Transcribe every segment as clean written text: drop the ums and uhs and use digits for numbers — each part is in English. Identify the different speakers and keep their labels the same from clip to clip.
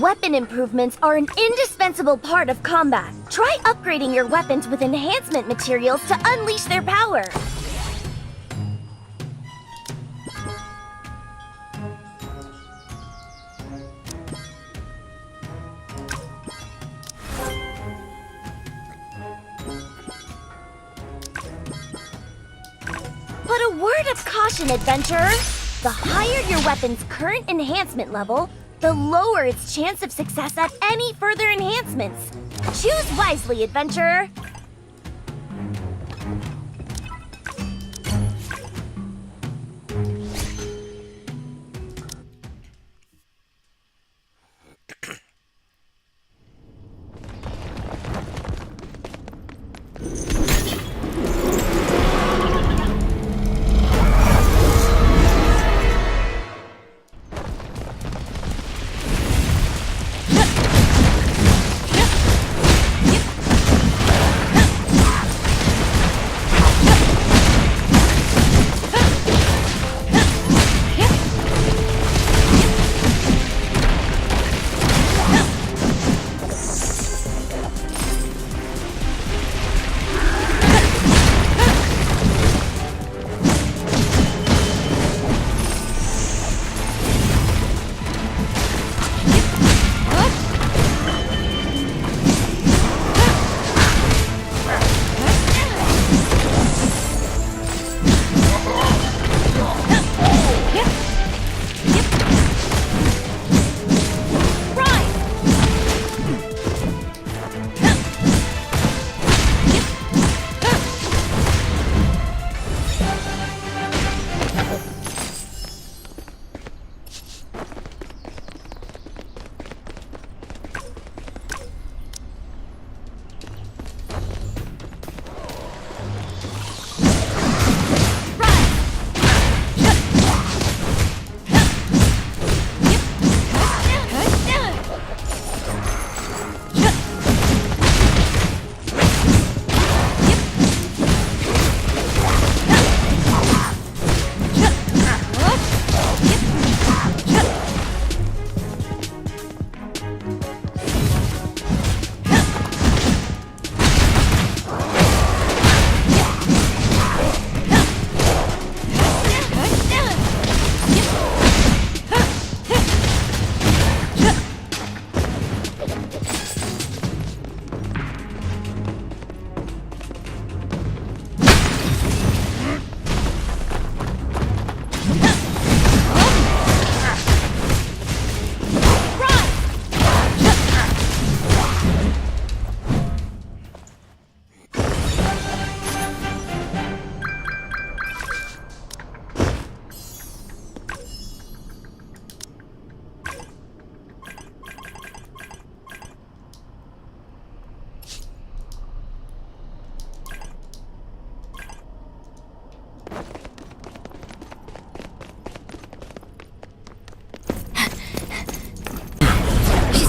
Speaker 1: Weapon improvements are an indispensable part of combat. Try upgrading your weapons with enhancement materials to unleash their power. But a word of caution, adventurer. The higher your weapon's current enhancement level, the lower its chance of success at any further enhancements. Choose wisely, adventurer.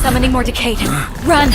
Speaker 2: Summoning more decayed. Run!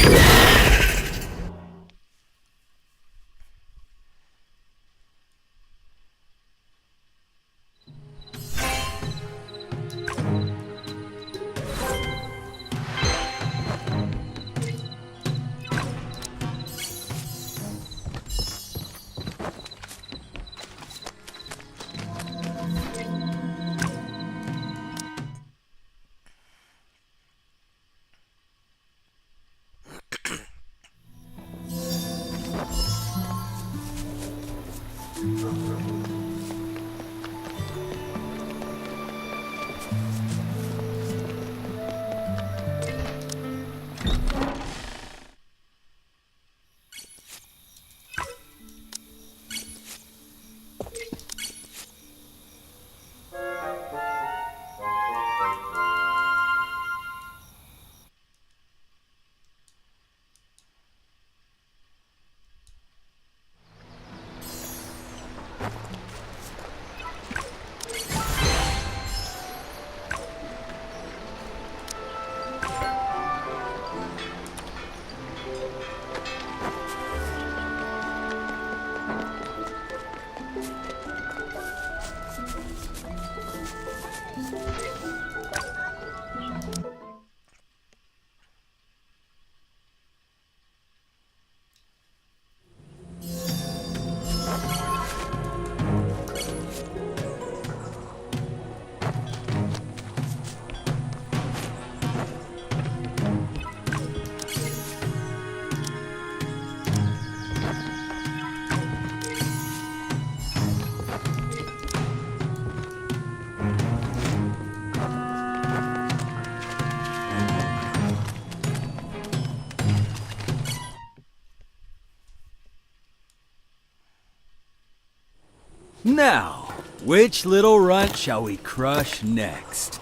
Speaker 2: Now, which little runt shall we crush next?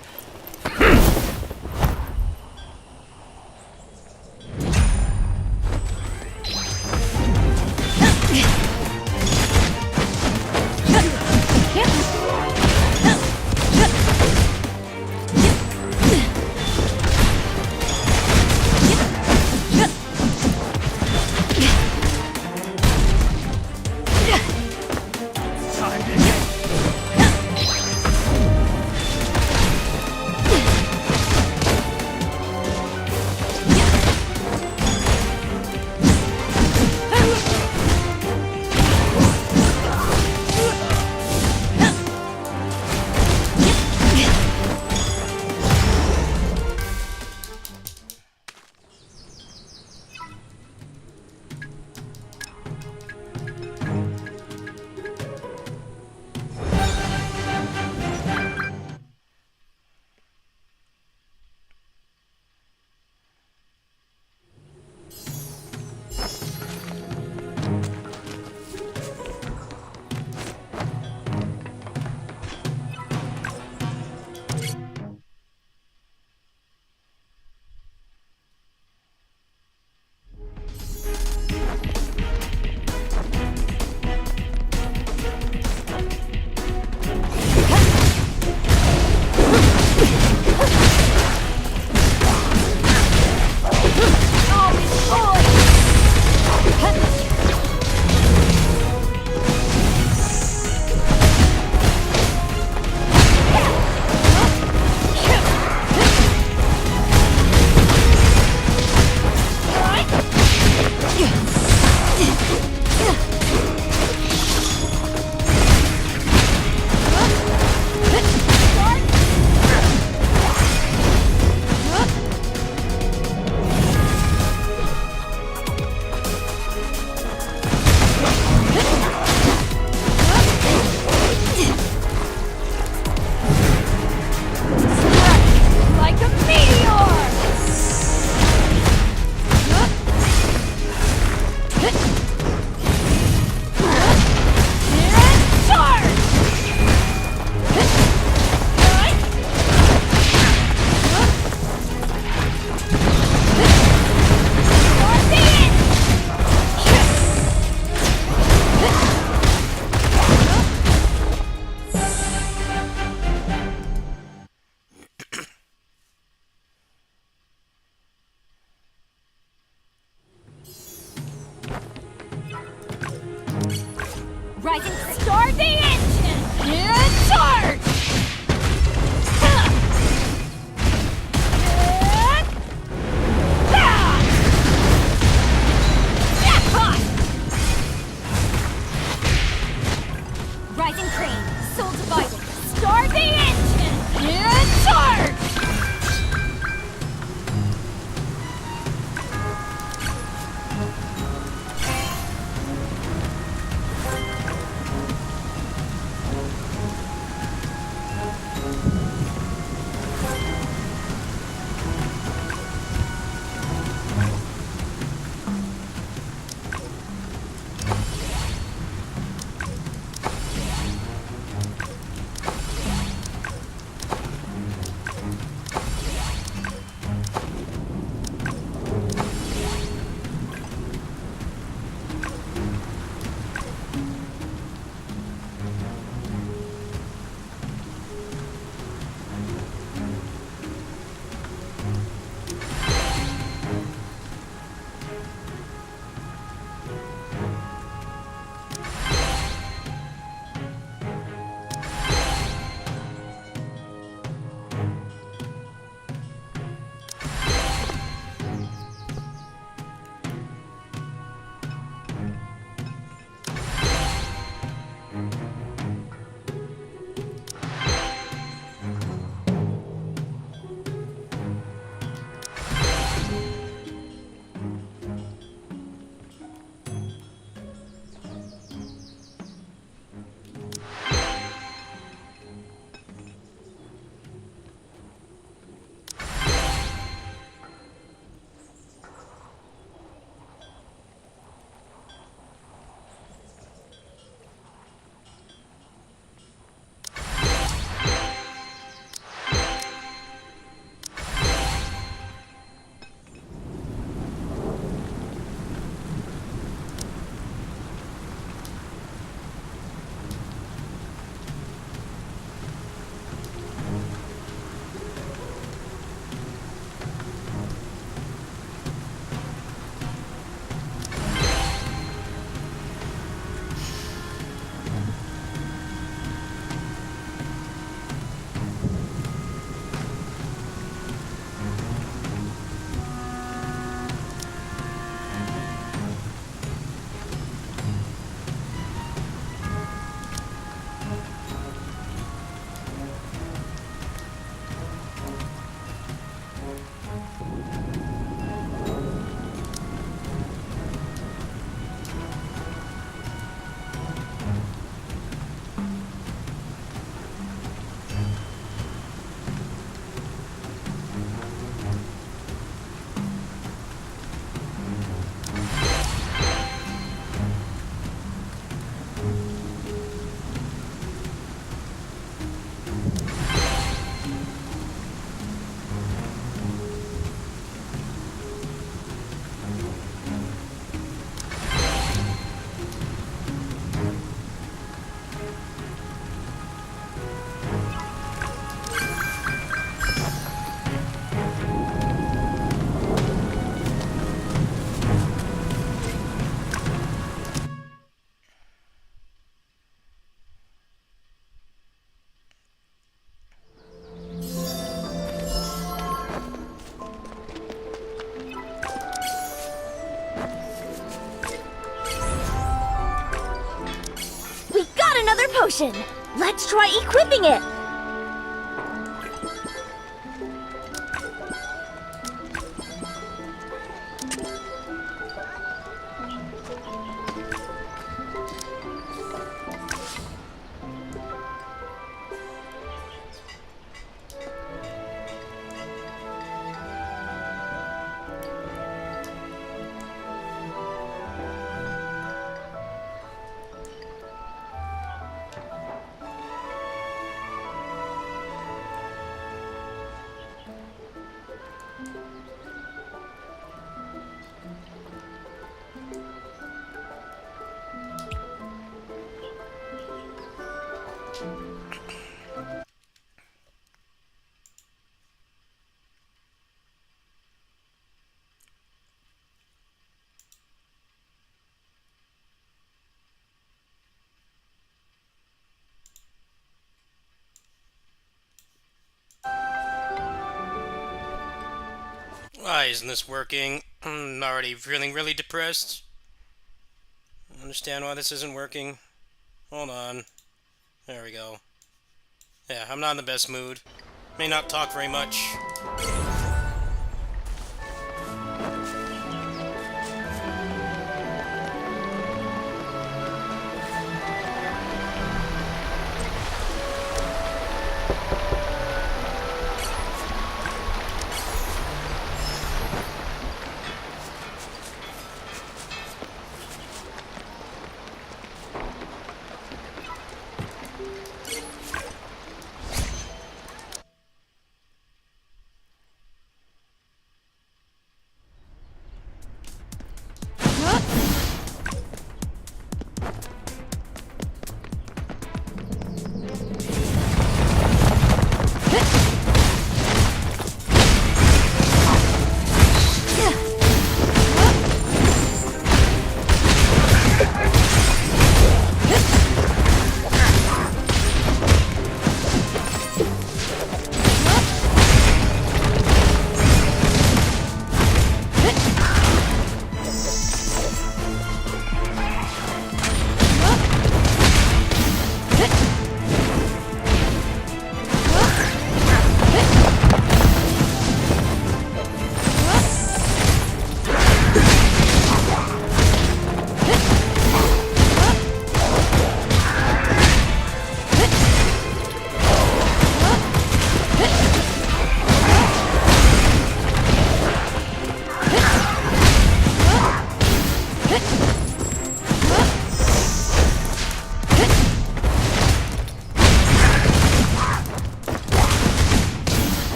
Speaker 1: Rising Star the engine! And charge! Jackpot! Rising Crane, Soul Divided, Star the engine! And charge! potion! Let's try equipping it!
Speaker 3: Why isn't this working? I'm already feeling really depressed. I understand why this isn't working. Hold on. There we go. Yeah, I'm not in the best mood. May not talk very much.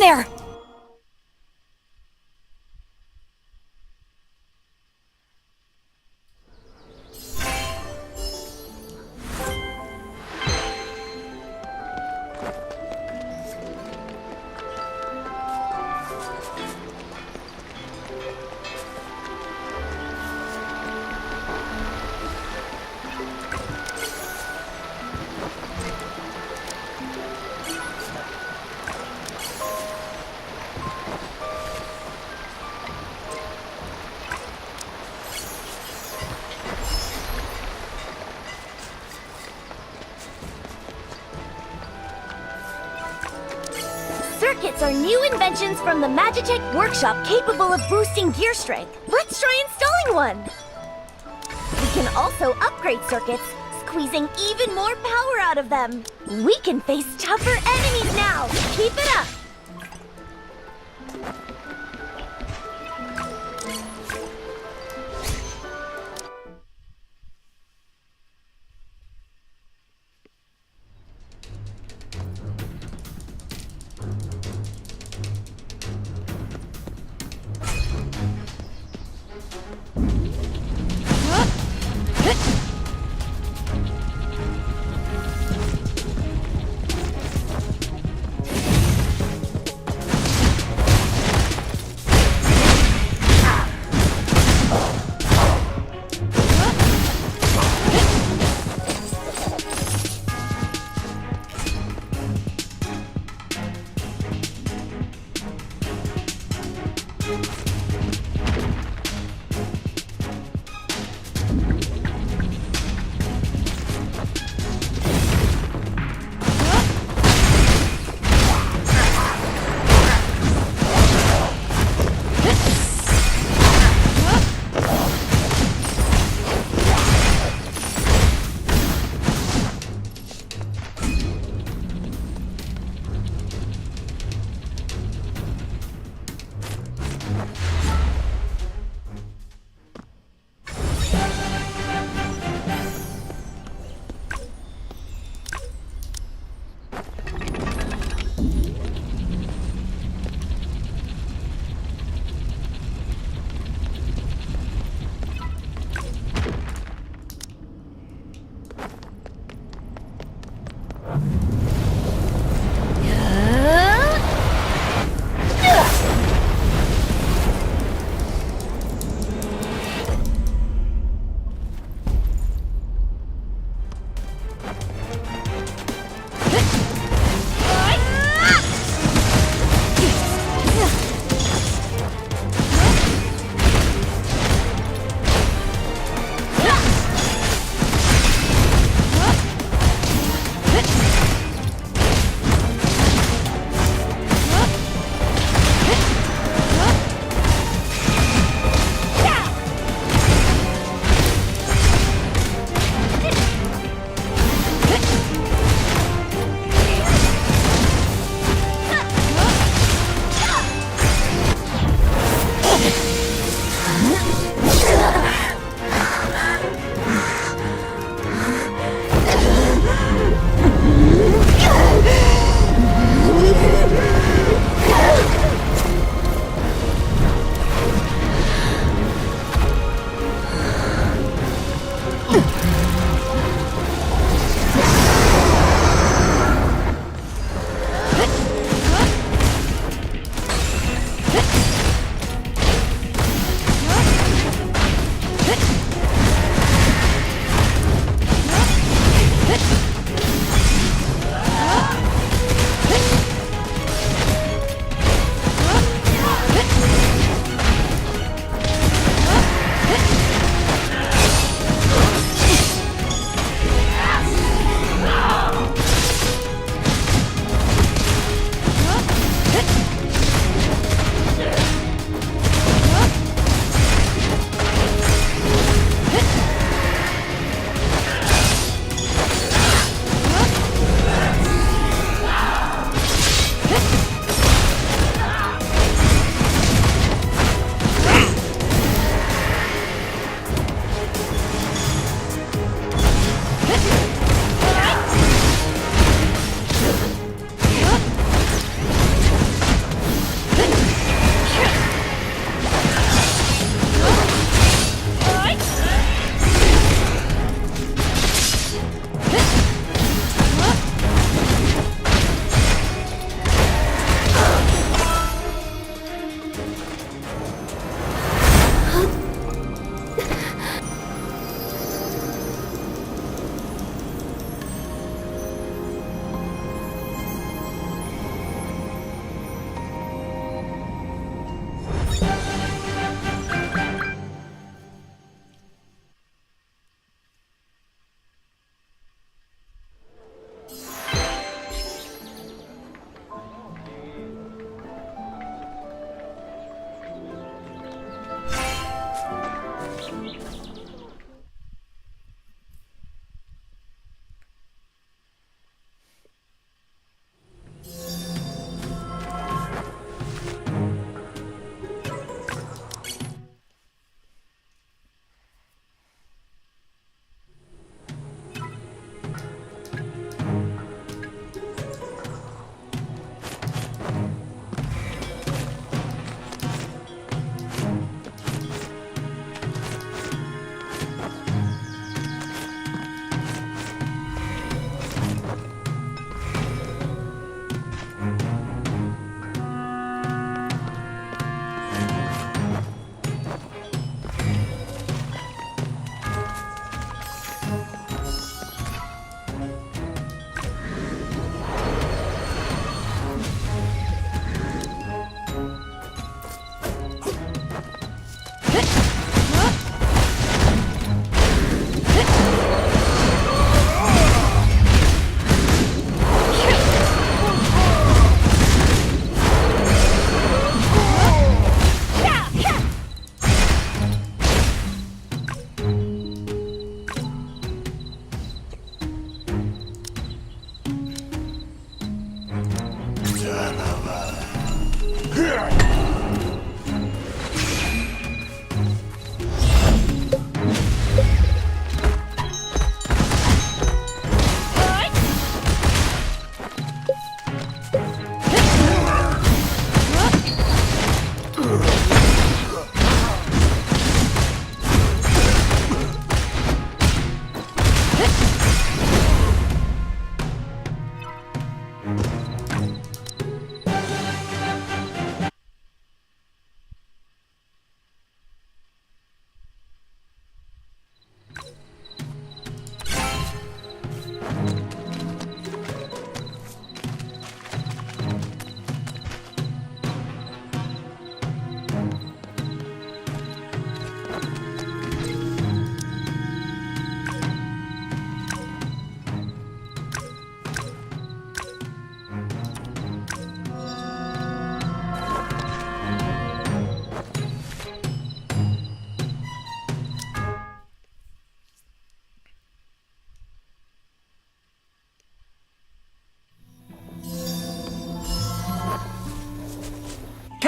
Speaker 1: there! Circuits are new inventions from the Magitech workshop capable of boosting gear strength. Let's try installing one! We can also upgrade circuits, squeezing even more power out of them. We can face tougher enemies now! Keep it up!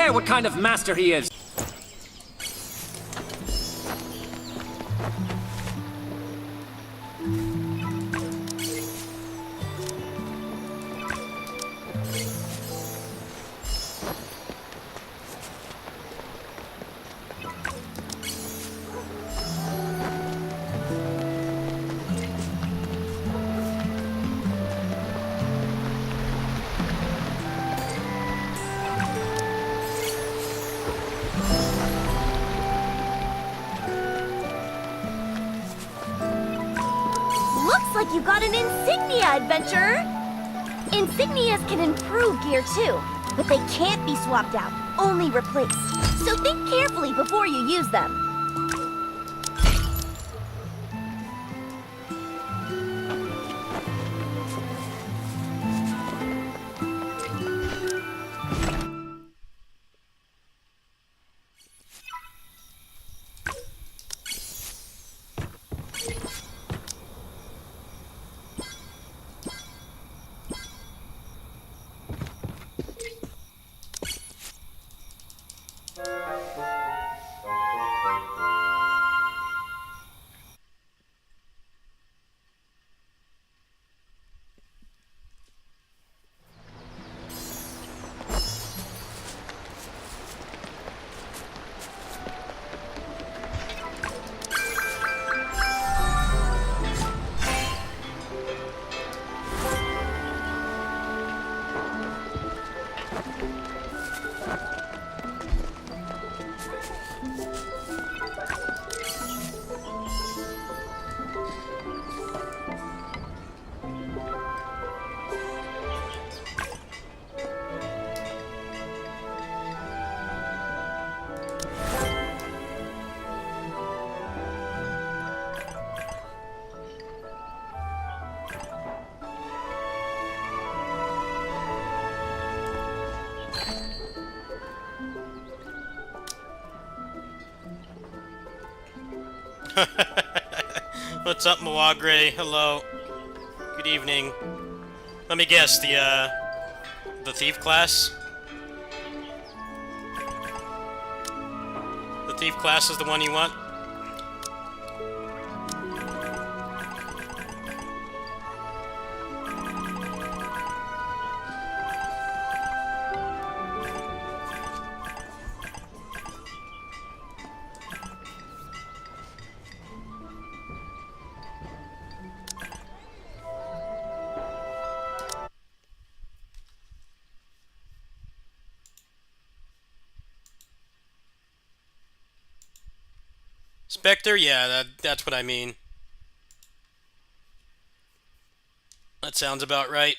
Speaker 4: care what kind of master he is.
Speaker 1: Looks like you got an insignia, adventurer! Insignias can improve gear too, but they can't be swapped out, only replaced. So think carefully before you use them.
Speaker 3: What's up, Mawagre? Hello. Good evening. Let me guess, the thief class? The thief class is the one you want? Spectre? Yeah, that's what I mean. That sounds about right.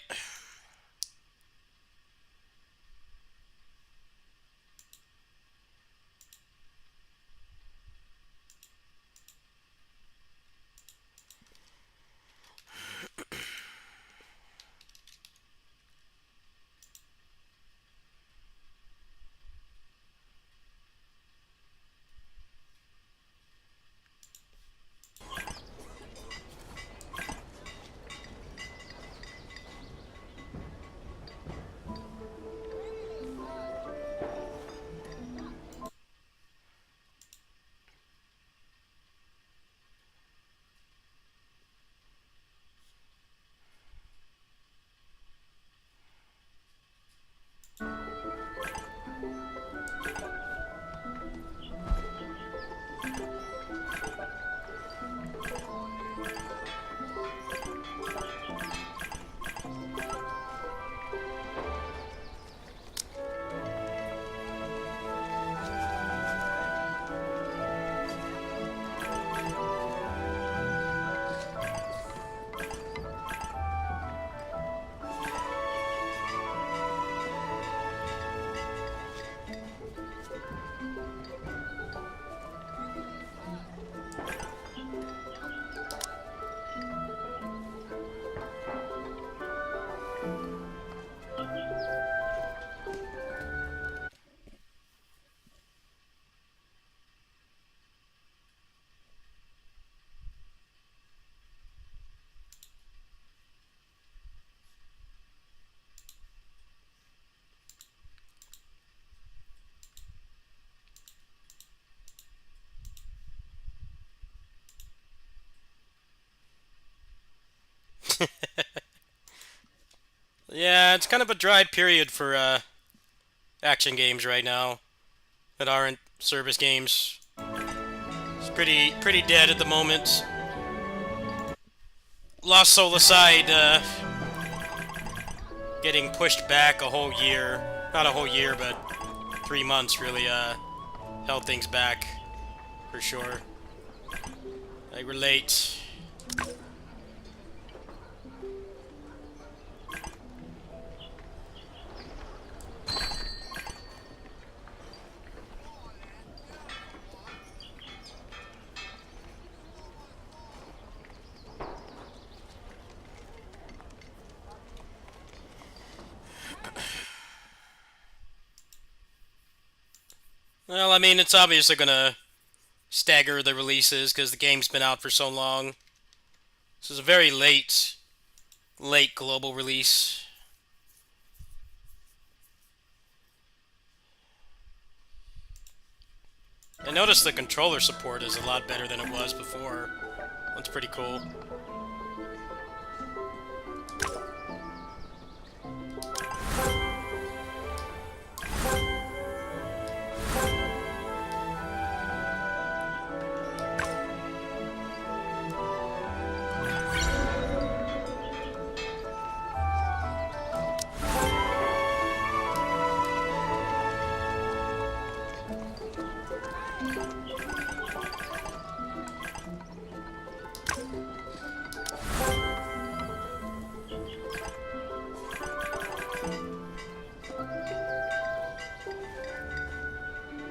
Speaker 3: Yeah, it's kind of a dry period for action games right now that aren't service games. It's pretty dead at the moment. Lost Soul aside, getting pushed back a whole year. Not a whole year, but 3 months really held things back for sure. I relate. Well, I mean, it's obviously gonna stagger the releases because the game's been out for so long. This is a very late global release. I noticed the controller support is a lot better than it was before. That's pretty cool.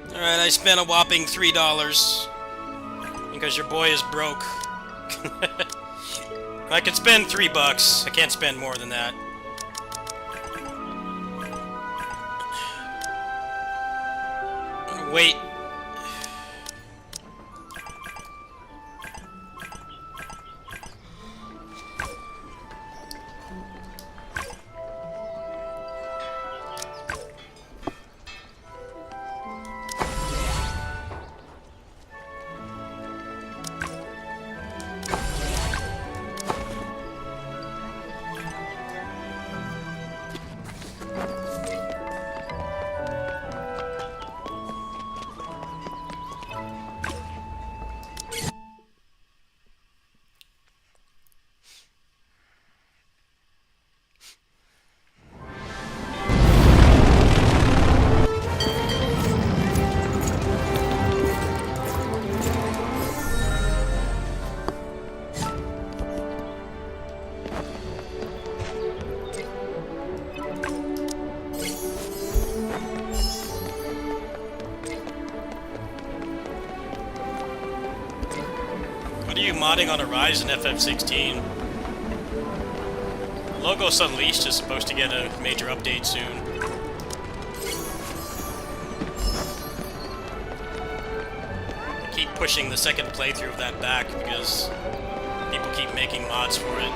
Speaker 3: Alright, I spent a whopping $3 because your boy is broke. I can spend $3. I can't spend more than that. Wait. What are you modding on a Ryzen FF16? Logos Unleashed is supposed to get a major update soon. I keep pushing the second playthrough of that back because people keep making mods for it.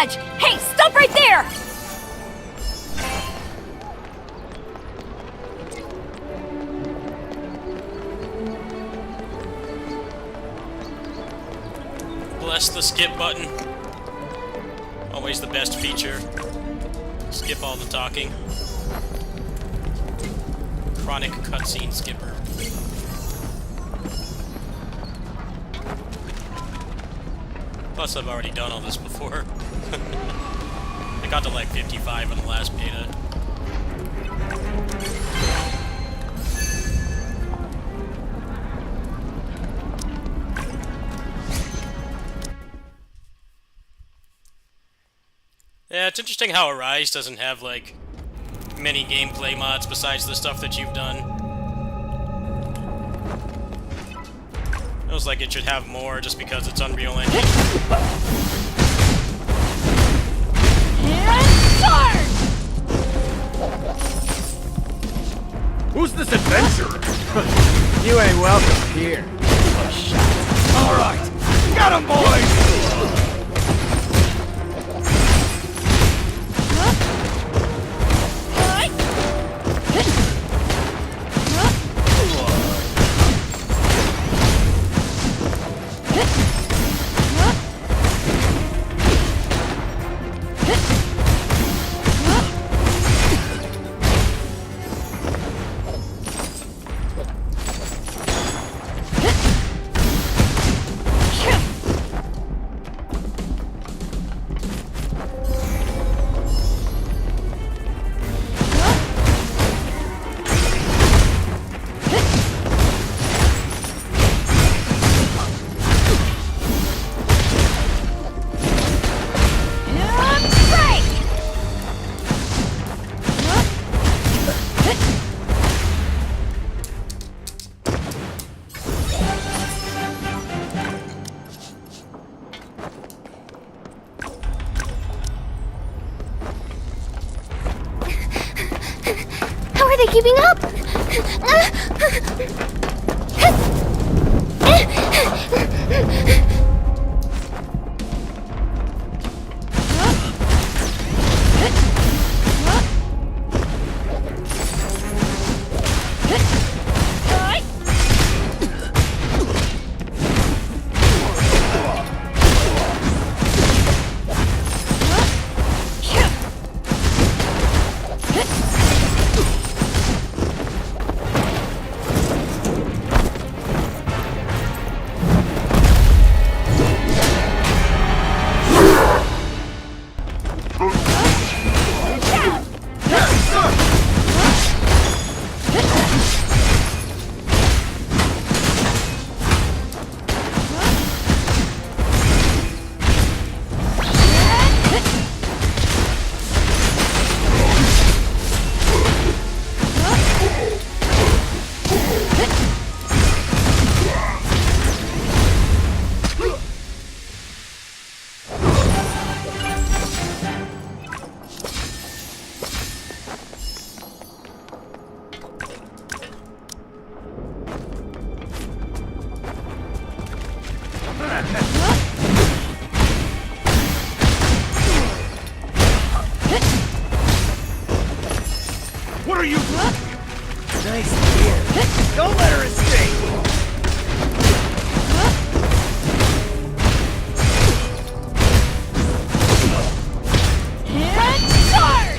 Speaker 1: edge! Hey, stop right there!
Speaker 3: Bless the skip button. Always the best feature. Skip all the talking. Chronic cutscene skipper. Plus, I've already done all this before. I got to like 55 in the last beta. Yeah, it's interesting how Arise doesn't have, like, many gameplay mods besides the stuff that you've done. Feels like it should have more just because it's Unreal Engine.
Speaker 1: And start!
Speaker 4: Who's this adventurer?
Speaker 2: You ain't welcome here.
Speaker 4: Alright, got him, boys!
Speaker 1: How are they keeping up?
Speaker 4: What are you doing? Nice gear. Don't let her escape!
Speaker 1: And start!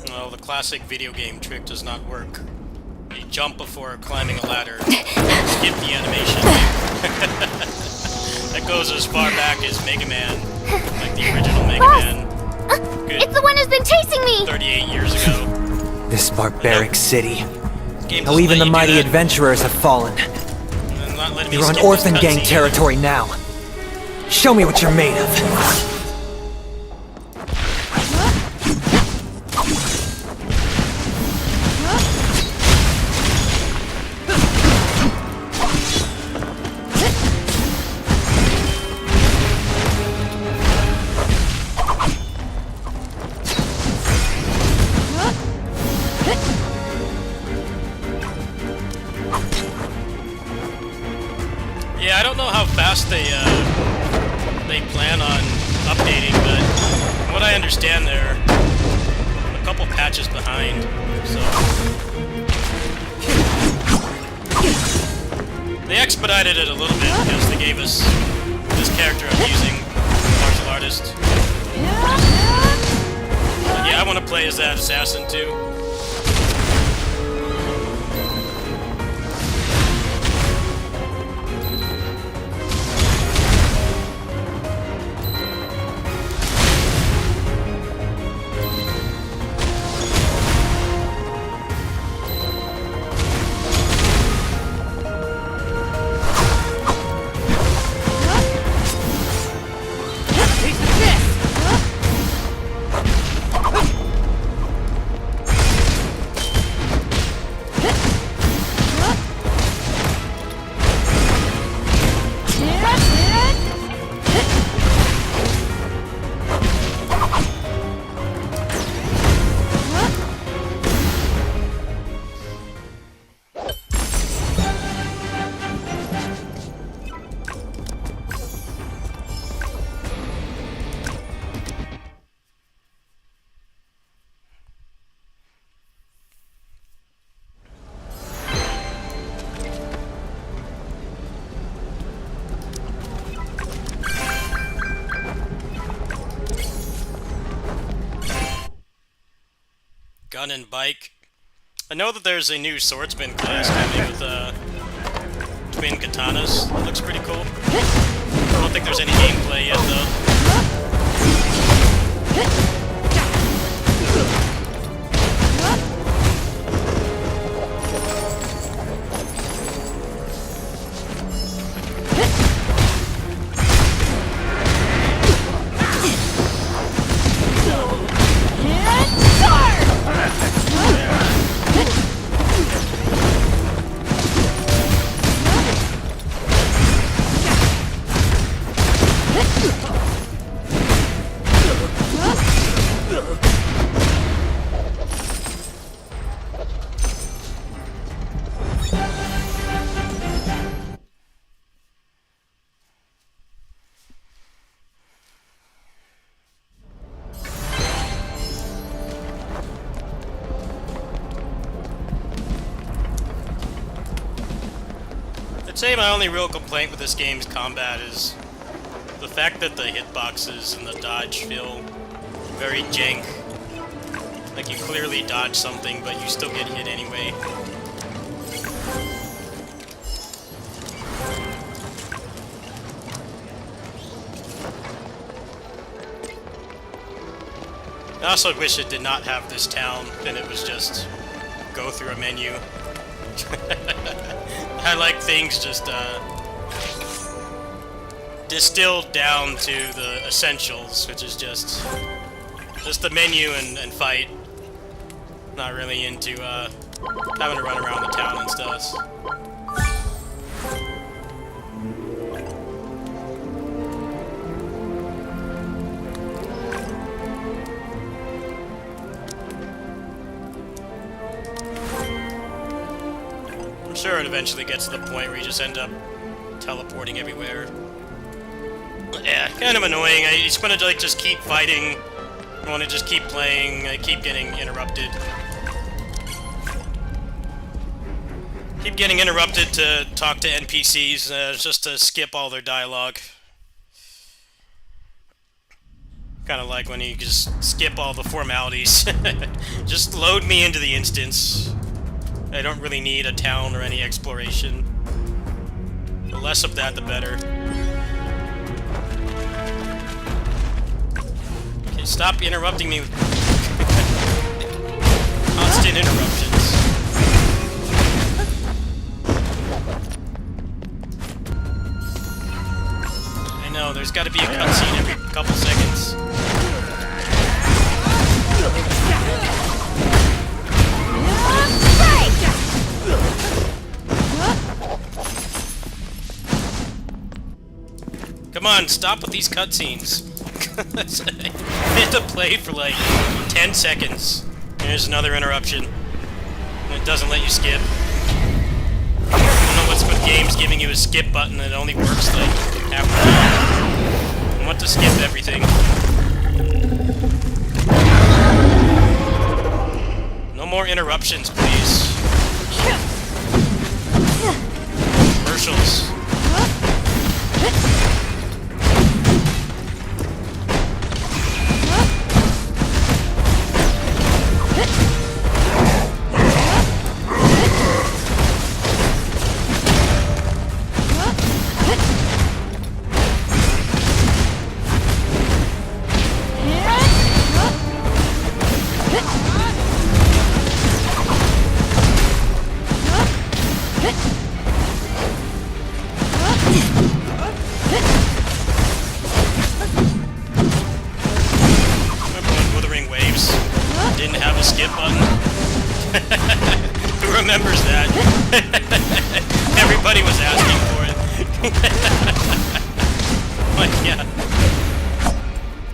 Speaker 3: Well, the classic video game trick does not work. You jump before climbing a ladder. Skip the animation. That goes as far back as Mega Man. Like the original Mega Man. Good
Speaker 1: It's the one who's been chasing me!
Speaker 3: 38 years ago.
Speaker 5: This barbaric city.
Speaker 3: Game
Speaker 5: How
Speaker 3: doesn't
Speaker 5: even
Speaker 3: let
Speaker 5: the
Speaker 3: you do
Speaker 5: mighty
Speaker 3: that.
Speaker 5: adventurers have fallen.
Speaker 3: And not letting me
Speaker 5: You're on
Speaker 3: skip this
Speaker 5: Orphan Gang
Speaker 3: cutscene.
Speaker 5: territory now.
Speaker 4: Show me what you're made of.
Speaker 3: Yeah, I don't know how fast they plan on updating, but from what I understand, they're a couple patches behind. So they expedited it a little bit because they gave us this character I'm using, martial artist. But yeah, I want to play as that assassin too. Gun and bike. I know that there's a new swordsman class coming with twin katanas. That looks pretty cool. I don't think there's any gameplay yet though. I'd say my only real complaint with this game's combat is the fact that the hitboxes and the dodge feel very jank. Like you clearly dodge something, but you still get hit anyway. I also wish it did not have this town, and it was just go through a menu. I like things just distilled down to the essentials, which is just the menu and fight. Not really into having to run around the town and stuff. I'm sure it eventually gets to the point where you just end up teleporting everywhere. Yeah, kind of annoying. I just want to like just keep fighting. I want to just keep playing. I keep getting interrupted. Keep getting interrupted to talk to NPCs just to skip all their dialogue. Kind of like when you just skip all the formalities. Just load me into the instance. I don't really need a town or any exploration. The less of that, the better. Okay, stop interrupting me with constant interruptions. I know, there's gotta be a cutscene every couple seconds. Come on, stop with these cutscenes. I had to play for like 10 seconds. There's another interruption. And it doesn't let you skip. I don't know what's with games giving you a skip button that only works like half the time. I want to skip everything. No more interruptions, please. Commercials. Didn't have a skip button. Who remembers that? Everybody was asking for it. But yeah.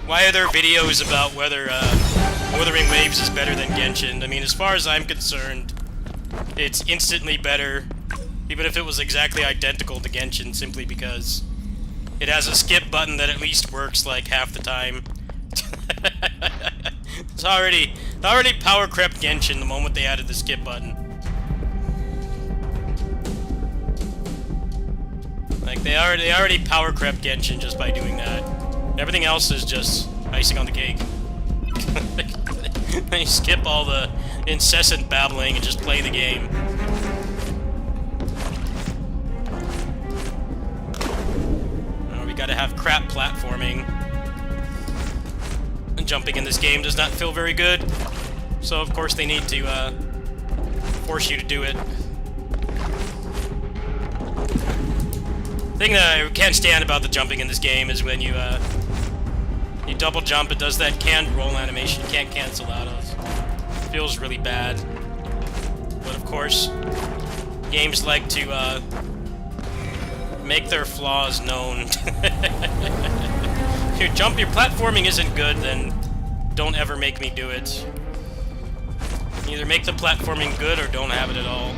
Speaker 3: Why are there videos about whether Wuthering Waves is better than Genshin? I mean, as far as I'm concerned, it's instantly better, even if it was exactly identical to Genshin, simply because it has a skip button that at least works like half the time. It's already power crept Genshin the moment they added the skip button. Like they already power crept Genshin just by doing that. Everything else is just icing on the cake. They skip all the incessant babbling and just play the game. We gotta have crap platforming. And jumping in this game does not feel very good. So of course they need to force you to do it. The thing that I can't stand about the jumping in this game is when you double jump, it does that canned roll animation. You can't cancel out of. It feels really bad. But of course, games like to make their flaws known. If your platforming isn't good, then don't ever make me do it. Either make the platforming good or don't have it at all.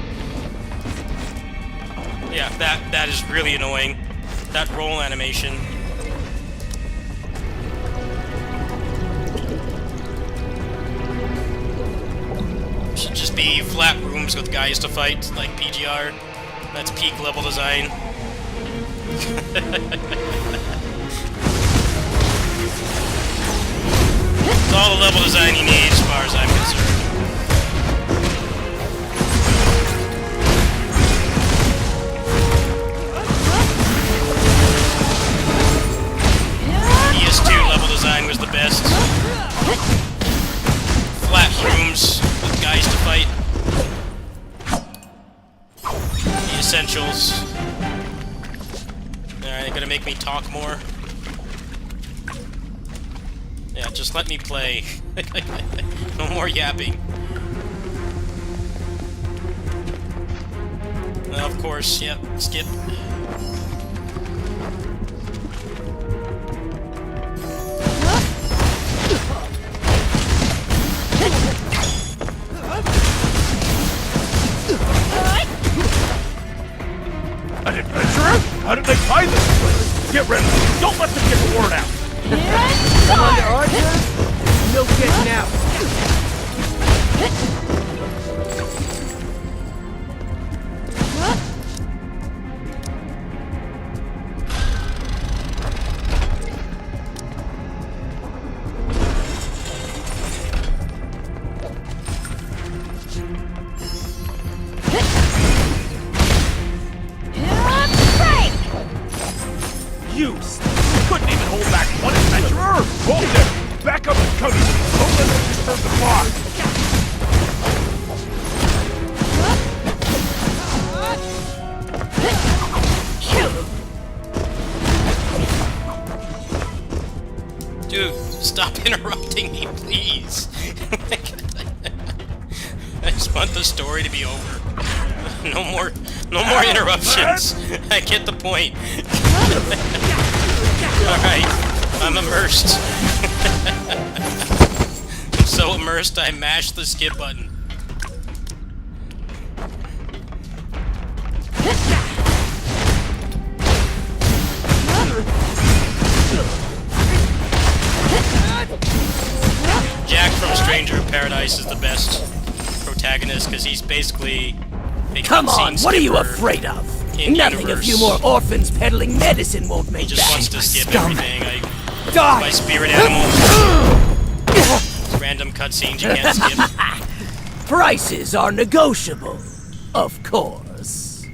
Speaker 3: Yeah, that is really annoying. That roll animation. Should just be flat rooms with guys to fight, like PGR. That's peak level design. It's all the level design you need as far as I'm concerned. PS2 level design was the best. Flat rooms with guys to fight. The essentials. Alright, they're gonna make me talk more. Yeah, just let me play. No more yapping. Well, of course, yep, skip.
Speaker 4: An adventurer? How did they find this place? Get ready. Don't let them get the word out. Come on to our turn. No getting out. You couldn't even hold back one adventurer! Hold there! Back up and coming! Don't let them disturb the bar!
Speaker 3: Stop interrupting me, please. I just want the story to be over. No more interruptions. I get the point. Alright, I'm immersed. I'm so immersed I mashed the skip button. Jack from Stranger in Paradise is the best protagonist because he's basically a
Speaker 5: Come on,
Speaker 3: cutscene
Speaker 5: what are you
Speaker 3: skipper
Speaker 5: afraid of?
Speaker 3: in
Speaker 5: Nothing a
Speaker 3: universe.
Speaker 5: few more orphans peddling medicine won't make
Speaker 3: He just wants to skip
Speaker 5: Scum.
Speaker 3: everything.
Speaker 5: Die!
Speaker 3: My spirit animal. Random cutscenes you can't skip.
Speaker 5: Prices are negotiable, of course.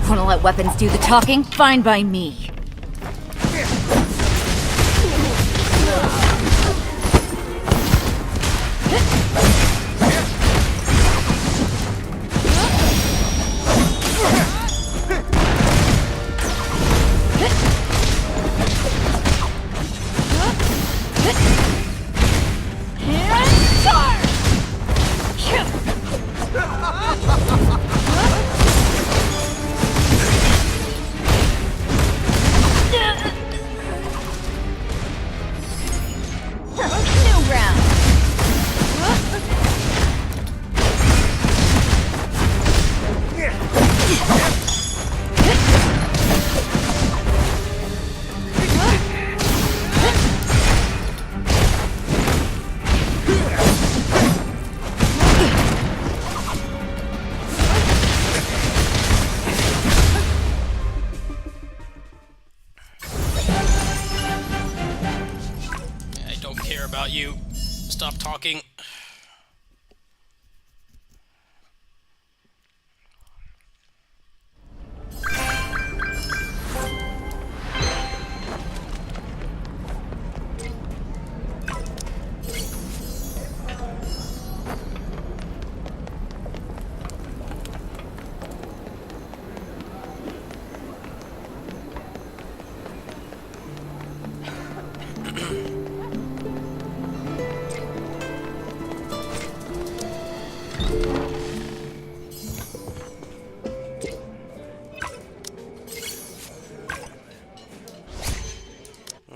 Speaker 6: Wanna let weapons do the talking? Fine by me.
Speaker 3: About you. Stop talking.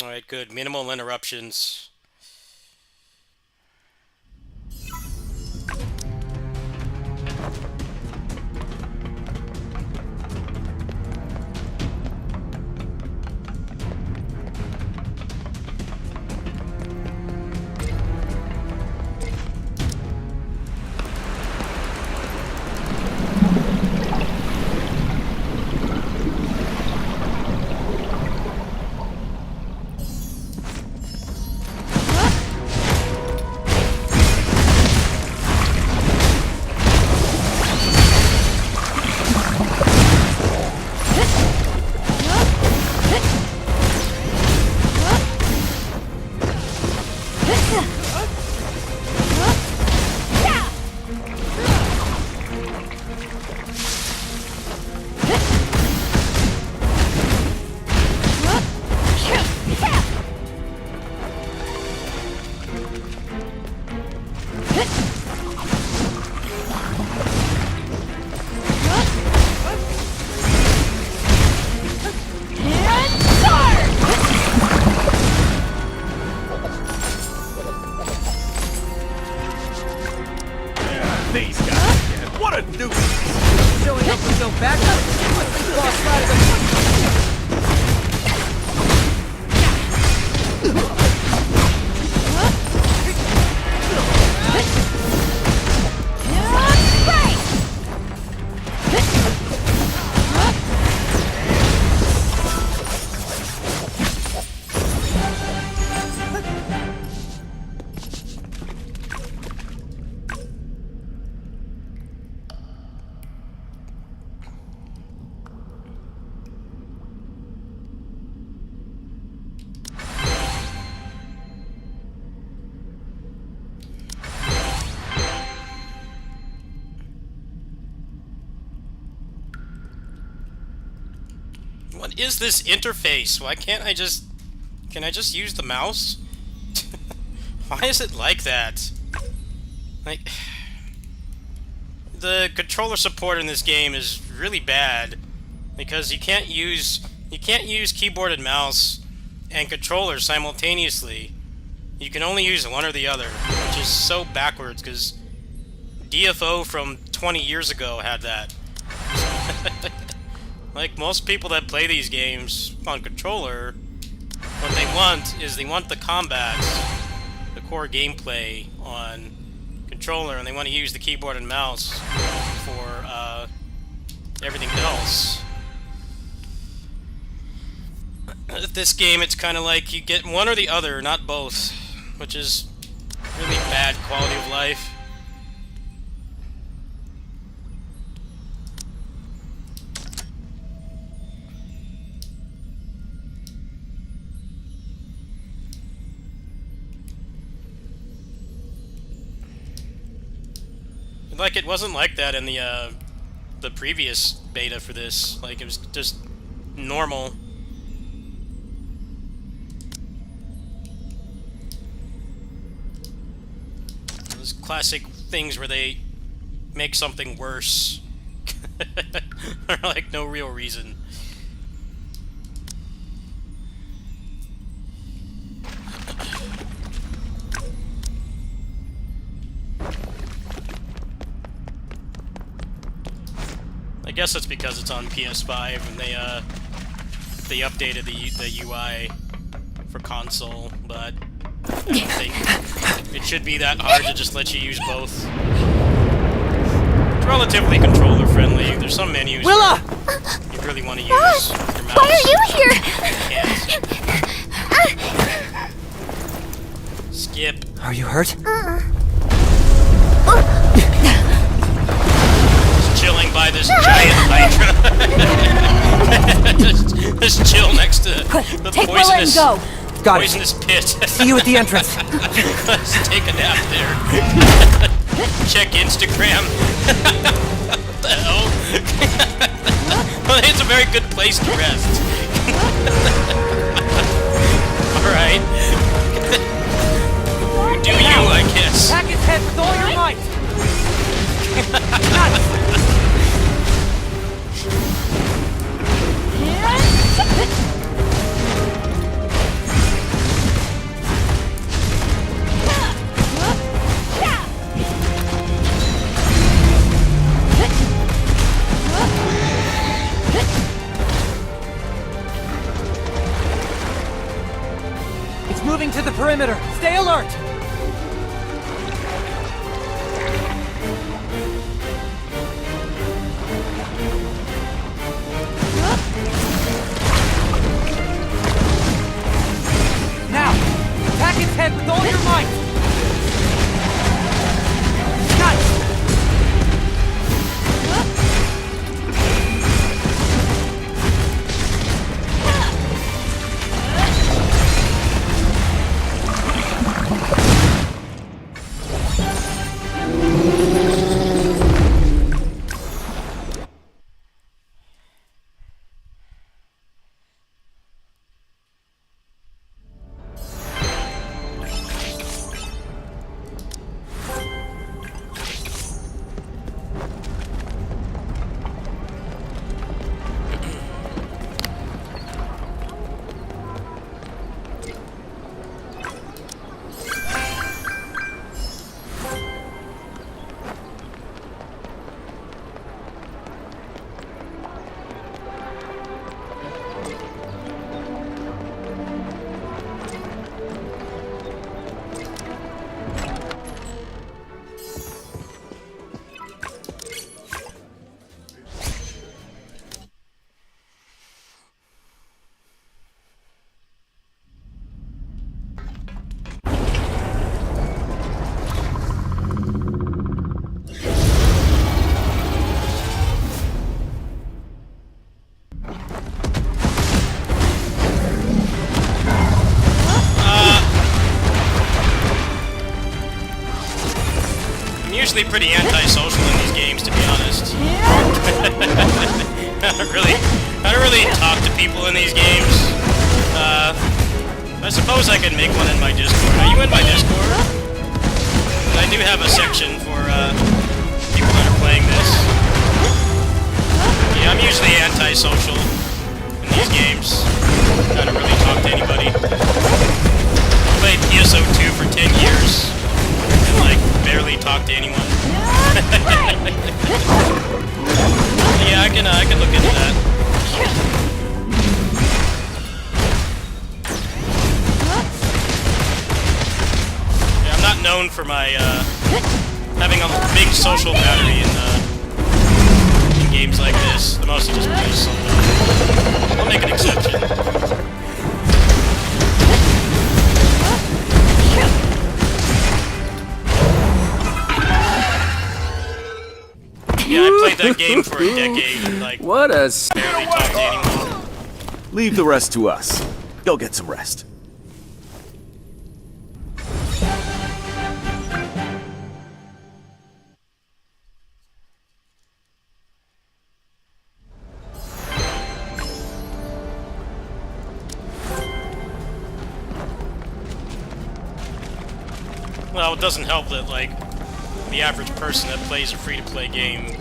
Speaker 3: Alright, good. Minimal interruptions.
Speaker 4: These guys again. What a nuisance.
Speaker 5: Showing up with no backup? What's the boss side of the...
Speaker 3: What is this interface? Why can't I just... Can I just use the mouse? Why is it like that? Like... The controller support in this game is really bad. Because you can't use keyboard and mouse and controller simultaneously. You can only use one or the other, which is so backwards, because DFO from 20 years ago had that. Like most people that play these games on controller, what they want is they want the combat, the core gameplay on controller, and they want to use the keyboard and mouse for everything else. With this game, it's kind of like you get one or the other, not both, which is really bad quality of life. Like, it wasn't like that in the previous beta for this. Like, it was just normal. Those classic things where they make something worse. For, like, no real reason. I guess it's because it's on PS5 and they updated the UI for console, but I don't think it should be that hard to just let you use both. It's relatively controller friendly. There's some menus
Speaker 5: Willa!
Speaker 3: where you really want to use your mouse.
Speaker 1: Why are you here?
Speaker 3: You can't. Skip.
Speaker 5: Are you hurt?
Speaker 3: Chilling by this giant hydra. just chill next to the
Speaker 6: Take Willa and go.
Speaker 5: Got it.
Speaker 3: poisonous pit.
Speaker 5: See you at the entrance.
Speaker 3: Just take a nap there. Check Instagram. What the hell? Well, it's a very good place to rest. Alright. Do you, I guess.
Speaker 5: Attack his head with all your might. It's moving to the perimeter. Stay alert. Now, attack its head with all your might! Nice!
Speaker 3: Usually pretty antisocial in these games, to be honest. I don't really talk to people in these games. I suppose I could make one in my Discord. Are you in my Discord? I do have a section for people that are playing this. Yeah, I'm usually antisocial in these games. I don't really talk to anybody. I played PSO2 for 10 years and like barely talk to anyone. Yeah, I can look into that. Yeah, I'm not known for my having a big social battery in games like this. I mostly just play solo. I'll make an exception. Yeah, I played that game for a decade and, like,
Speaker 2: What a
Speaker 3: barely talked to anyone.
Speaker 7: Leave the rest to us. Go get some rest.
Speaker 3: Well, it doesn't help that, like, the average person that plays a free-to-play game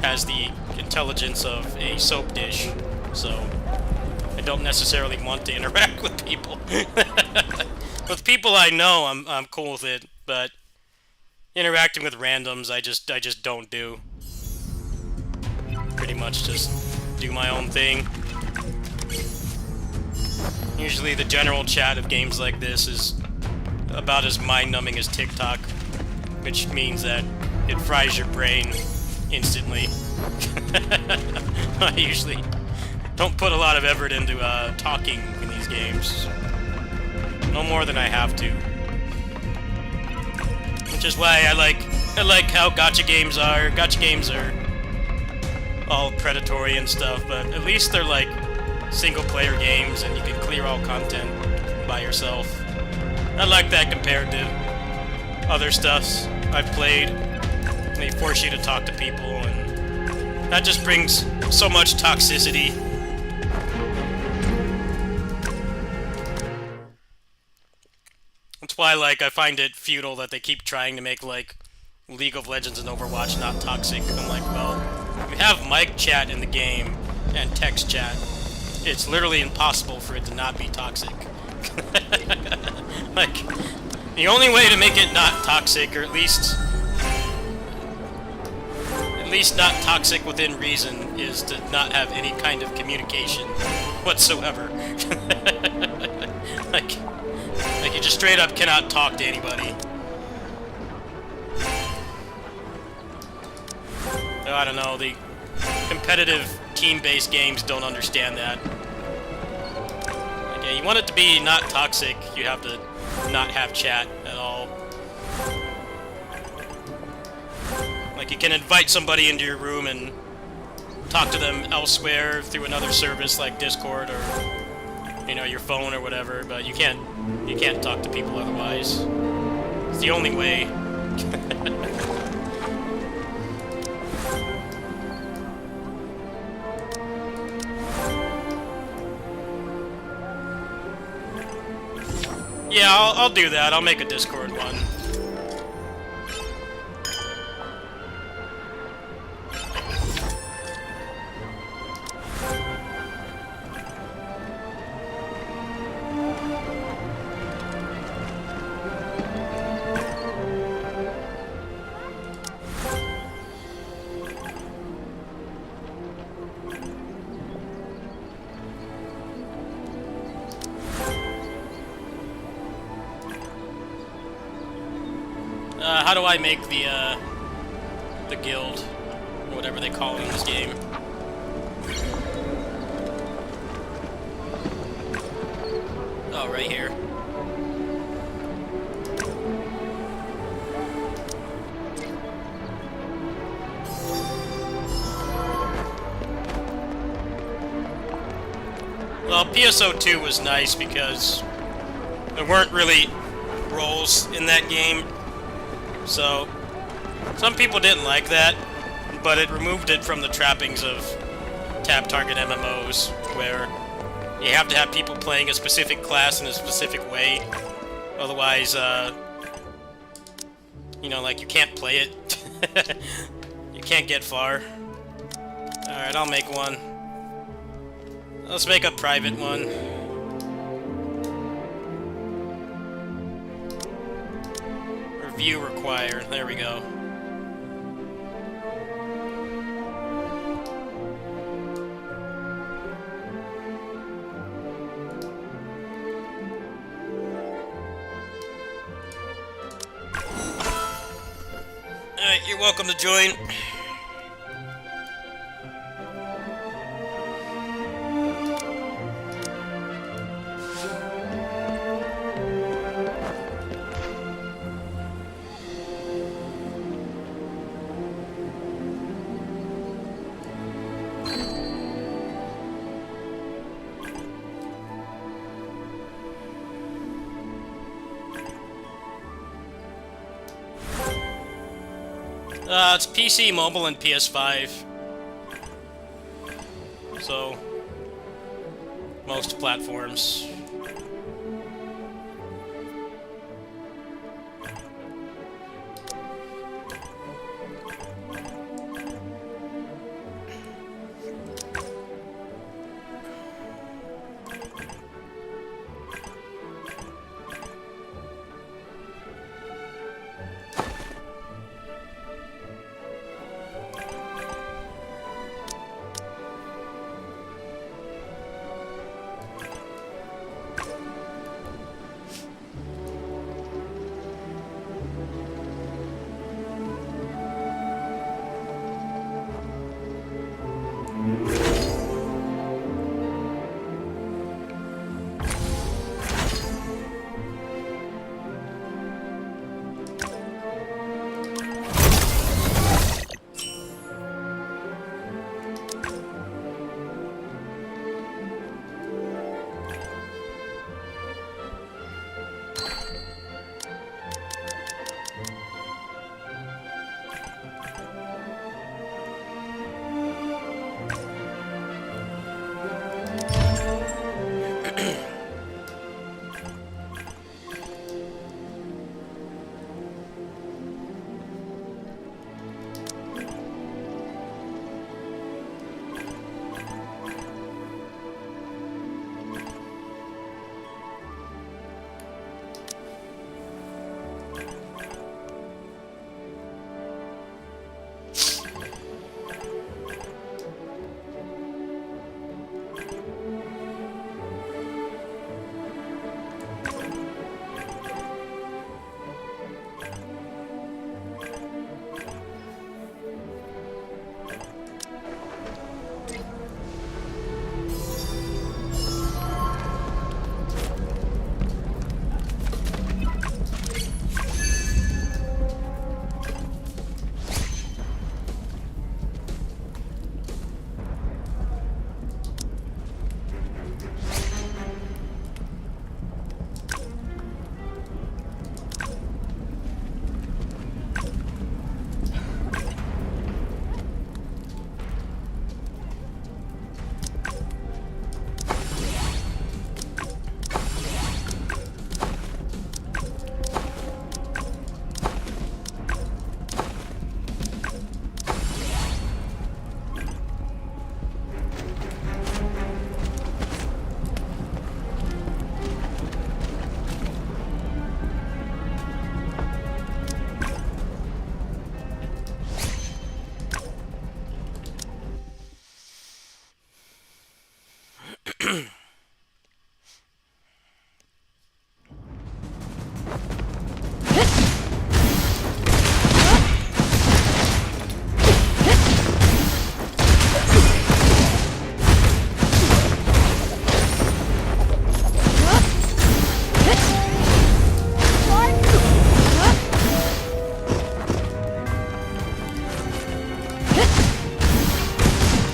Speaker 3: has the intelligence of a soap dish, so I don't necessarily want to interact with people. With people I know, I'm cool with it, but interacting with randoms, I just don't do. Pretty much just do my own thing. Usually the general chat of games like this is about as mind-numbing as TikTok, which means that it fries your brain instantly. I usually don't put a lot of effort into talking in these games. No more than I have to. Which is why I like how gacha games are. Gacha games are all predatory and stuff, but at least they're like single-player games and you can clear all content by yourself. I like that compared to other stuffs I've played. They force you to talk to people, and that just brings so much toxicity. That's why, like, I find it futile that they keep trying to make, like, League of Legends and Overwatch not toxic. I'm like, well, we have mic chat in the game and text chat. It's literally impossible for it to not be toxic. Like, the only way to make it not toxic, or at least not toxic within reason, is to not have any kind of communication whatsoever. like you just straight up cannot talk to anybody. So, I don't know, the competitive team-based games don't understand that. Yeah, you want it to be not toxic, you have to not have chat at all. Like, you can invite somebody into your room and talk to them elsewhere through another service like Discord or, you know, your phone or whatever, but you can't talk to people otherwise. It's the only way. Yeah, I'll do that. I'll make a Discord one. How do I make the guild, or whatever they call it in this game? Oh, right here. Well, PSO2 was nice because there weren't really roles in that game. So, some people didn't like that, but it removed it from the trappings of tap target MMOs, where you have to have people playing a specific class in a specific way. Otherwise, you know, like, you can't play it. You can't get far. Alright, I'll make one. Let's make a private one. Review required. There we go. Alright, you're welcome to join. It's PC, mobile, and PS5. So, most platforms.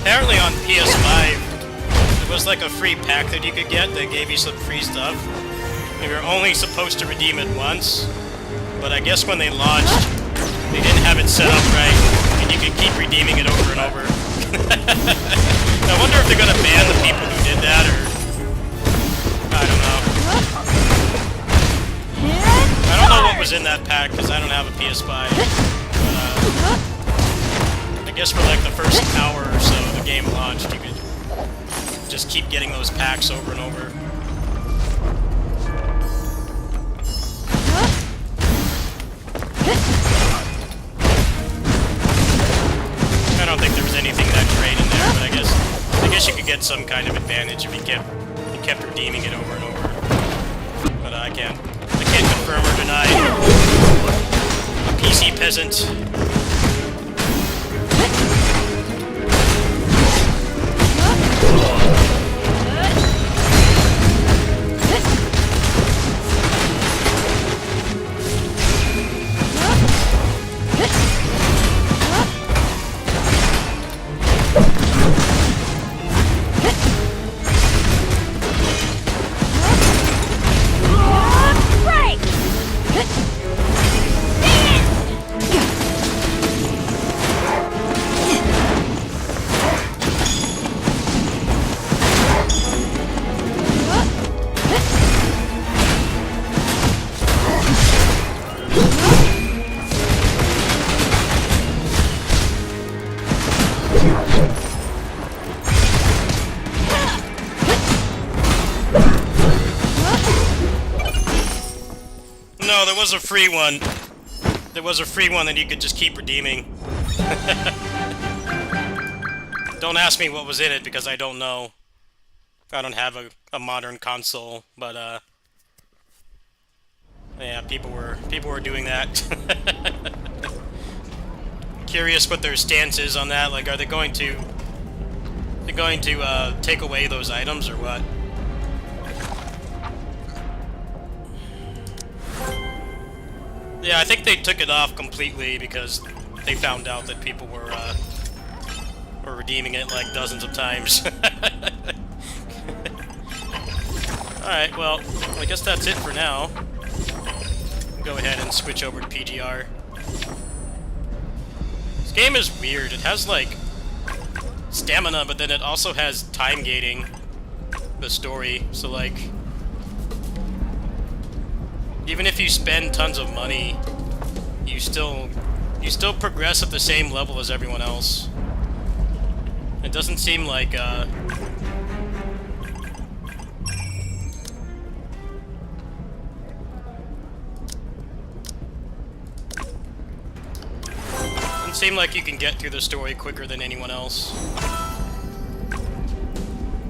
Speaker 3: Apparently on PS5, there was like a free pack that you could get that gave you some free stuff. You were only supposed to redeem it once, but I guess when they launched, they didn't have it set up right, and you could keep redeeming it over and over. I wonder if they're gonna ban the people who did that, or... I don't know. I don't know what was in that pack, because I don't have a PS5. But, I guess for like the first hour or so the game launched, you could just keep getting those packs over and over. I don't think there was anything that great in there, but I guess you could get some kind of advantage if you kept redeeming it over and over. But I can't confirm or deny. A PC peasant. No, there was a free one. There was a free one that you could just keep redeeming. Don't ask me what was in it because I don't know. I don't have a modern console, but yeah, people were doing that. Curious what their stance is on that. Like, are they going to take away those items or what? Yeah, I think they took it off completely because they found out that people were redeeming it like dozens of times. Alright, well, I guess that's it for now. Go ahead and switch over to PGR. This game is weird. It has, like, stamina, but then it also has time gating the story. So, like, even if you spend tons of money, you still progress at the same level as everyone else. It doesn't seem like doesn't seem like you can get through the story quicker than anyone else.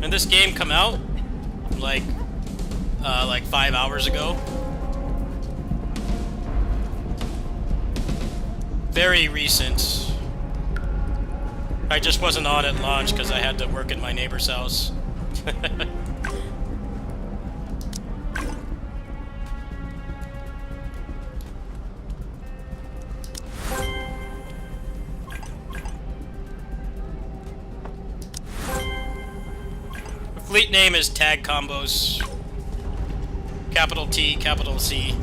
Speaker 3: And this game come out like 5 hours ago. Very recent. I just wasn't on at launch because I had to work at my neighbor's house. The fleet name is Tag Combos. Capital T, capital C.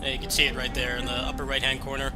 Speaker 3: Yeah, you can see it right there in the upper right-hand corner.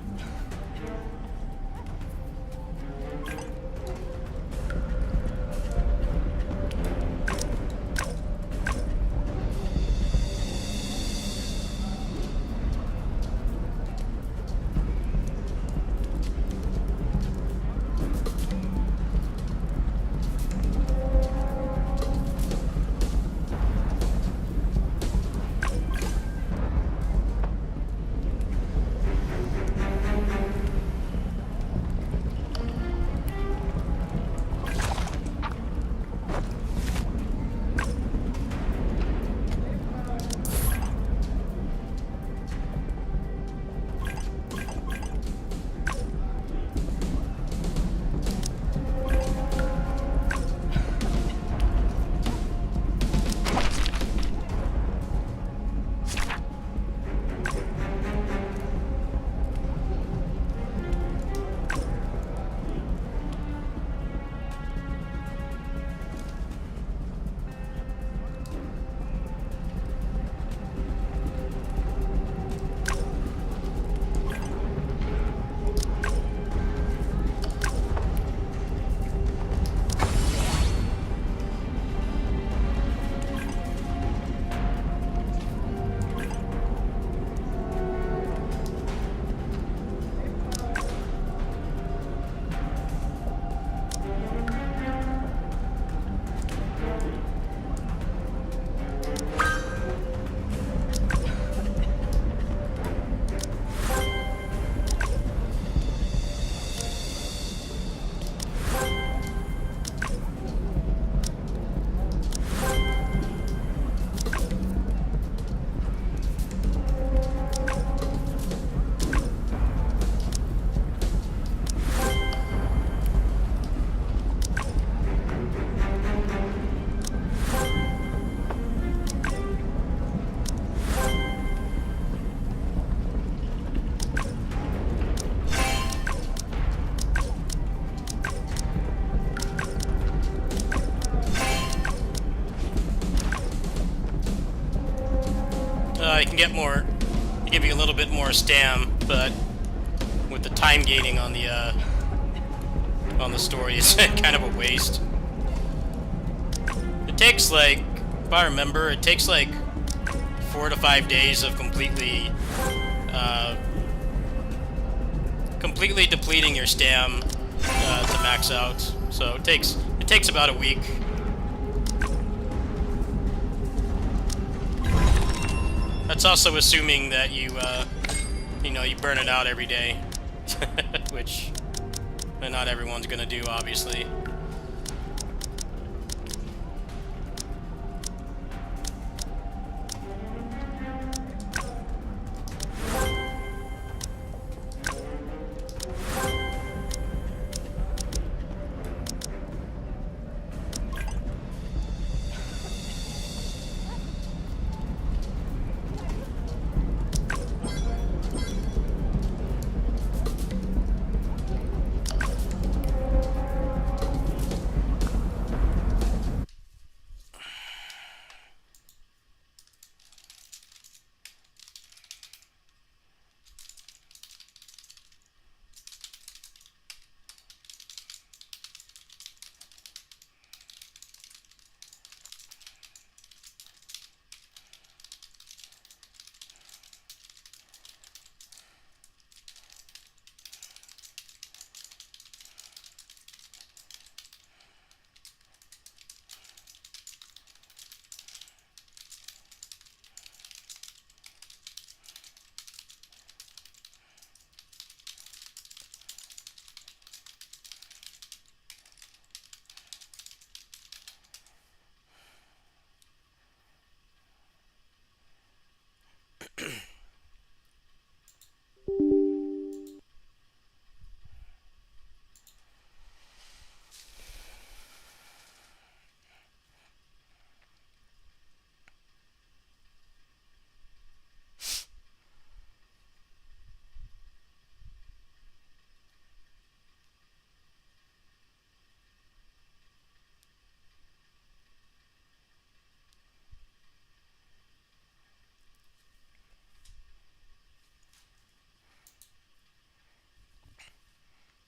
Speaker 3: can get more, they give you a little bit more stam, but with the time gating on the story, it's kind of a waste. It takes like, if I remember, it takes like 4 to 5 days of completely depleting your stam to max out. So it takes about a week. That's also assuming that you you burn it out every day, which not everyone's gonna do, obviously.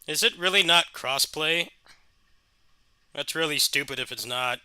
Speaker 3: Is it really not crossplay? That's really stupid if it's not.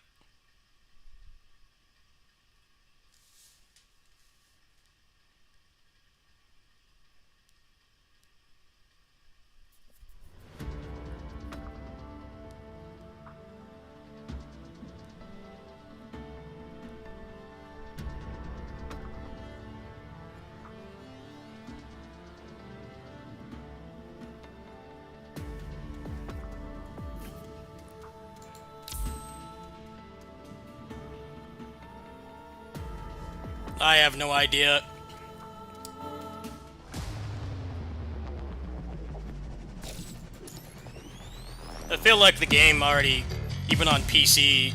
Speaker 3: I have no idea. I feel like the game already, even on PC,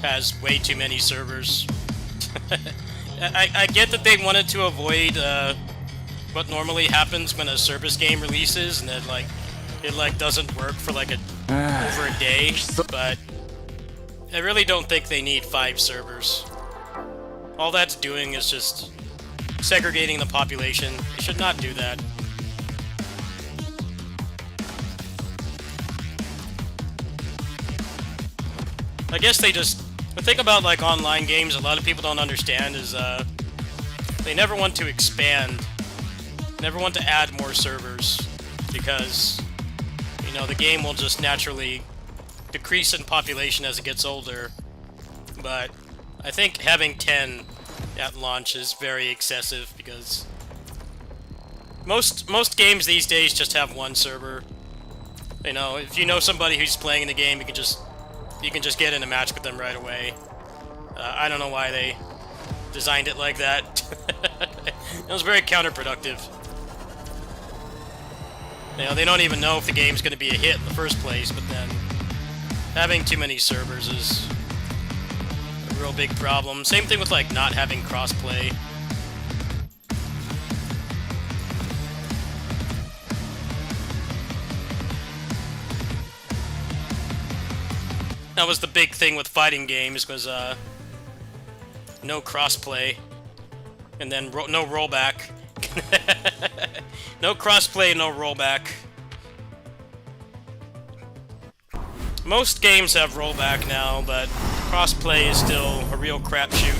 Speaker 3: has way too many servers. I get that they wanted to avoid what normally happens when a service game releases, and it doesn't work for like over a day, but I really don't think they need 5 servers. All that's doing is just segregating the population. They should not do that. I guess they just... The thing about like online games a lot of people don't understand is they never want to expand, never want to add more servers, because the game will just naturally decrease in population as it gets older. But I think having 10 at launch is very excessive, because most games these days just have 1 server. If you know somebody who's playing the game, you can just get in a match with them right away. I don't know why they designed it like that. It was very counterproductive. They don't even know if the game's going to be a hit in the first place, but then having too many servers is a real big problem. Same thing with like not having crossplay. That was the big thing with fighting games, was no crossplay. And then no rollback. No crossplay, no rollback. Most games have rollback now, but crossplay is still a real crapshoot.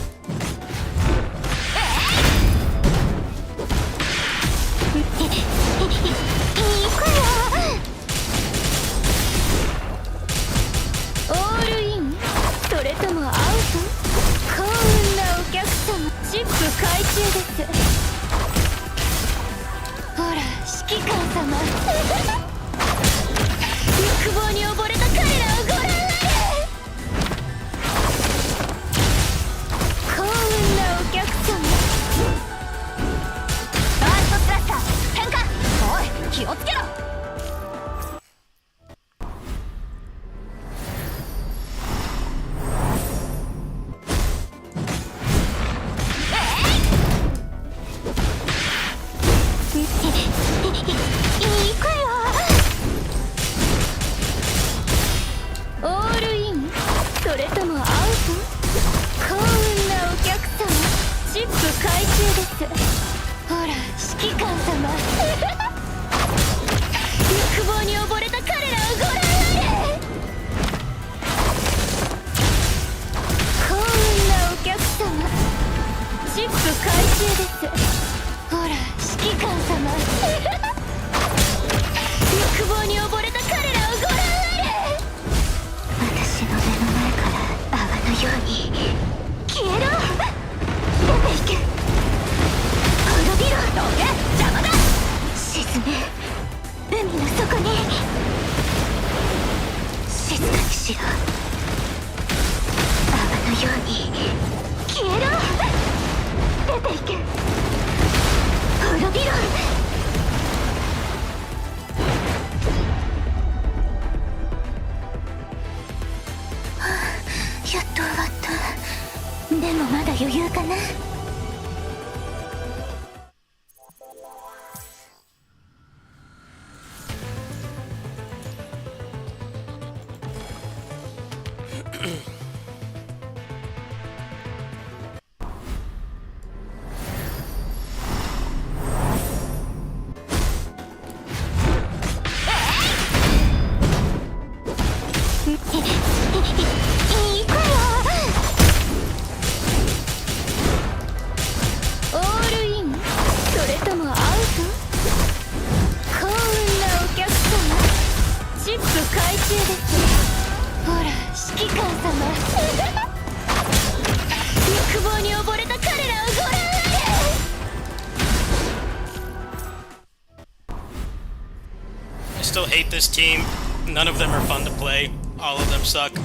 Speaker 3: I still hate this team. None of them are fun to play. All of them suck. The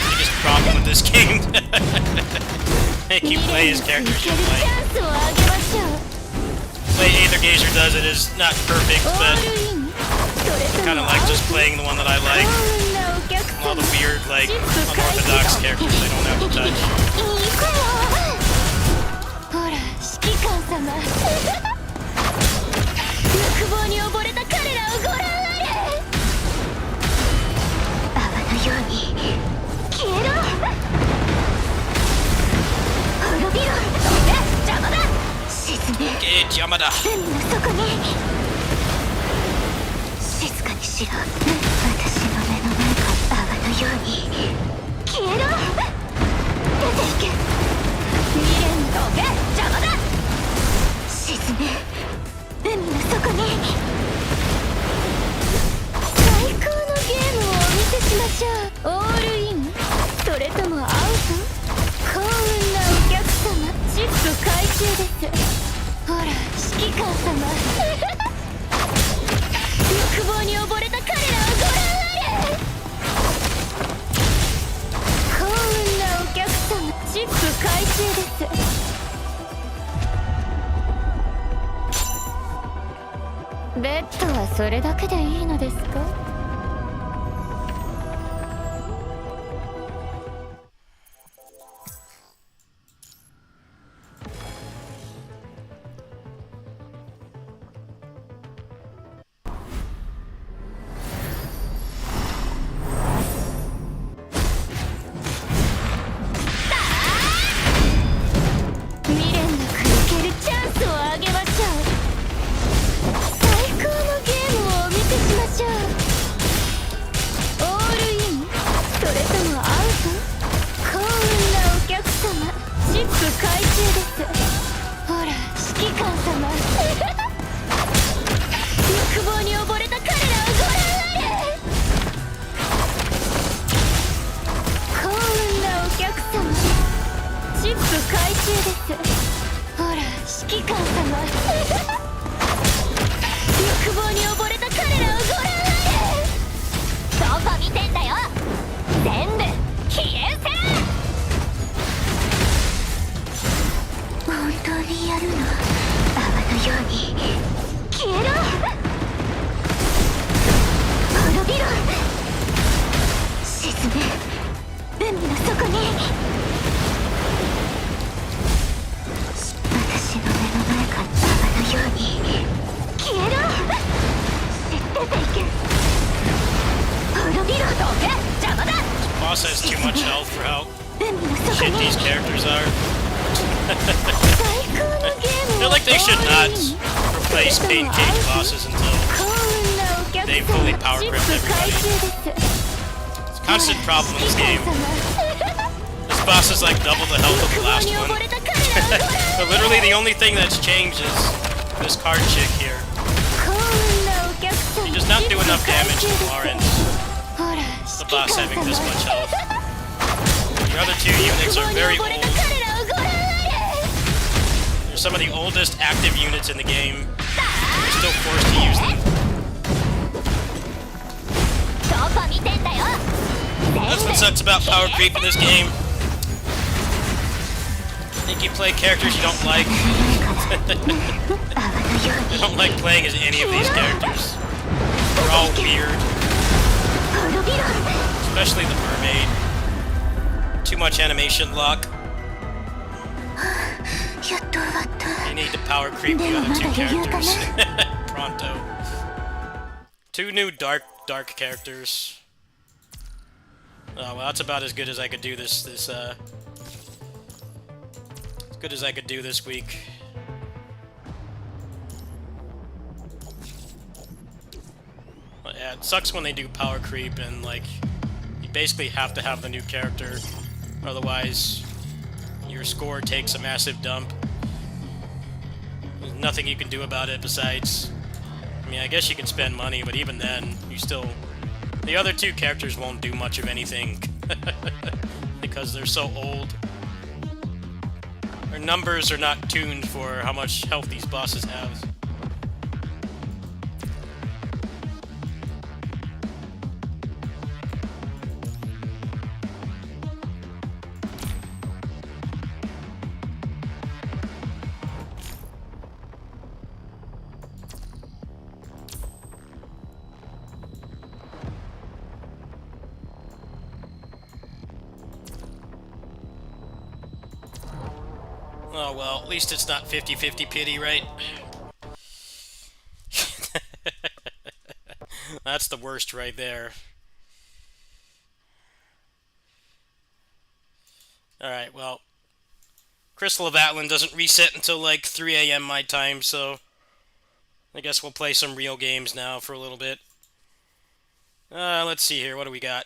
Speaker 3: biggest problem with this game. Make you play as characters you like. The way Aether Gazer does it is not perfect, but I kind of like just playing the one that I like. All the weird, like, unorthodox characters I don't have to touch. Okay, Yamada.
Speaker 8: ベッドはそれだけでいいのですか？
Speaker 3: Boss has too much health for how shit these characters are. I feel like they should not replace pain cage bosses until they fully power grip everybody. It's a constant problem in this game. This boss is like double the health of the last one. But literally the only thing that's changed is this card chick here. She does not do enough damage to warrant the boss having this much health. The other two units are very old. They're some of the oldest active units in the game. You're still forced to use them. That's what sucks about power creep in this game. I think you play characters you don't like. I don't like playing as any of these characters. They're all weird. Especially the mermaid. Too much animation lock. You need to power creep the other two characters. Pronto. Two new dark characters. Oh, well, that's about as good as I could do as good as I could do this week. But yeah, it sucks when they do power creep and, like, you basically have to have the new character, otherwise your score takes a massive dump. There's nothing you can do about it besides... I mean, I guess you can spend money, but even then, you still... The other two characters won't do much of anything. Because they're so old. Their numbers are not tuned for how much health these bosses have. Oh well, at least it's not 50-50 pity, right? That's the worst right there. Alright, well, Crystal of Atlan doesn't reset until like 3 AM my time, so I guess we'll play some real games now for a little bit. Let's see here, what do we got?